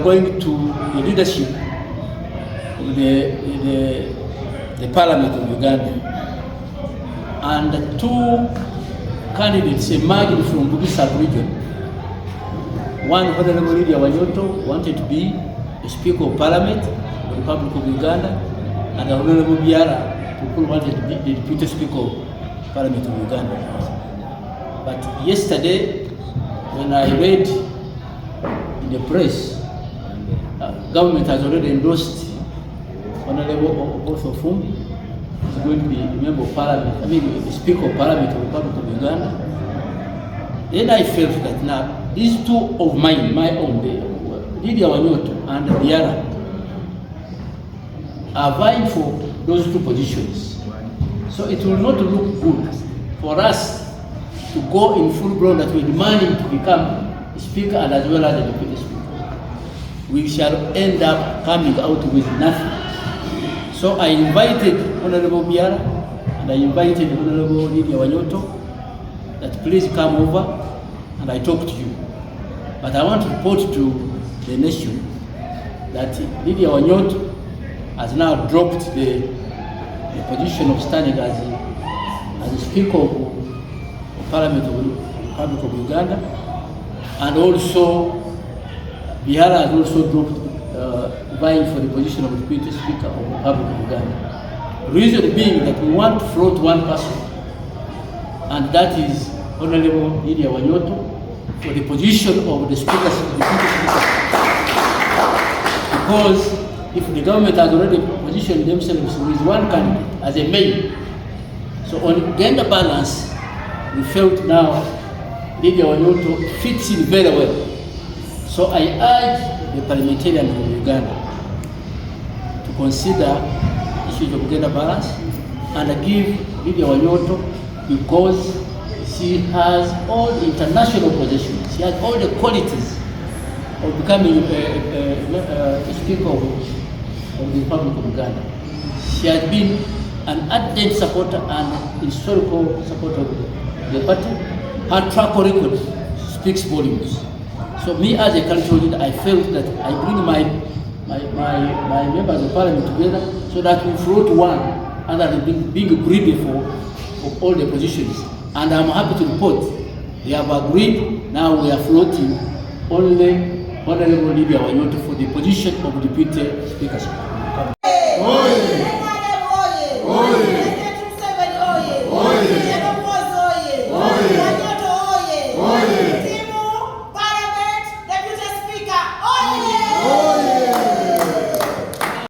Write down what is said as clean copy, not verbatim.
going to the leadership of the Parliament of Uganda, and two candidates emerged from Bugisa region. One, Honorable Lydia Wanyoto, wanted to be the Speaker of Parliament of the Republic of Uganda, and Honorable Biara Tukuru wanted to be the Deputy Speaker of Parliament of Uganda. But yesterday, when I read in the press, government has already endorsed Honorable, both of whom is going to be a member of Parliament, the Speaker of Parliament of the Republic of Uganda. Then I felt that now, these two of mine, my own, Lydia Wanyoto and Biara, are vying for those two positions. So it will not look good for us to go in full blown that we're demanding to become Speaker and as well as the Deputy Speaker. We shall end up coming out with nothing. So I invited Honorable Biara and I invited Honorable Lydia Wanyoto that please come over and I talk to you. But I want to report to the nation that Lydia Wanyoto has now dropped the position of standing as the Speaker of Parliament of the Republic of Uganda, and also Biara has also dropped vying for the position of the Deputy Speaker of the Republic of Uganda. Reason being that we want to float one person, and that is Honorable Lydia Wanyoto for the position of the Speaker, Deputy Speaker. Because if the government has already positioned themselves with one candidate as a main, so on gender balance, we felt now Lydia Wanyoto fits in very well. So I urge the parliamentarians of Uganda to consider issues of gender balance and give Lydia Wanyoto, because she has all the international positions, she has all the qualities of becoming a Speaker of the Republic of Uganda. She has been an ardent supporter and historical supporter of the party. Her track record speaks volumes. So me as a country leader, I felt that I bring my members of Parliament together so that we float one under the big greedy for all the positions. And I'm happy to report we have agreed. Now we are floating only Honorable Lydia Wanyoto for the position of Deputy Speaker.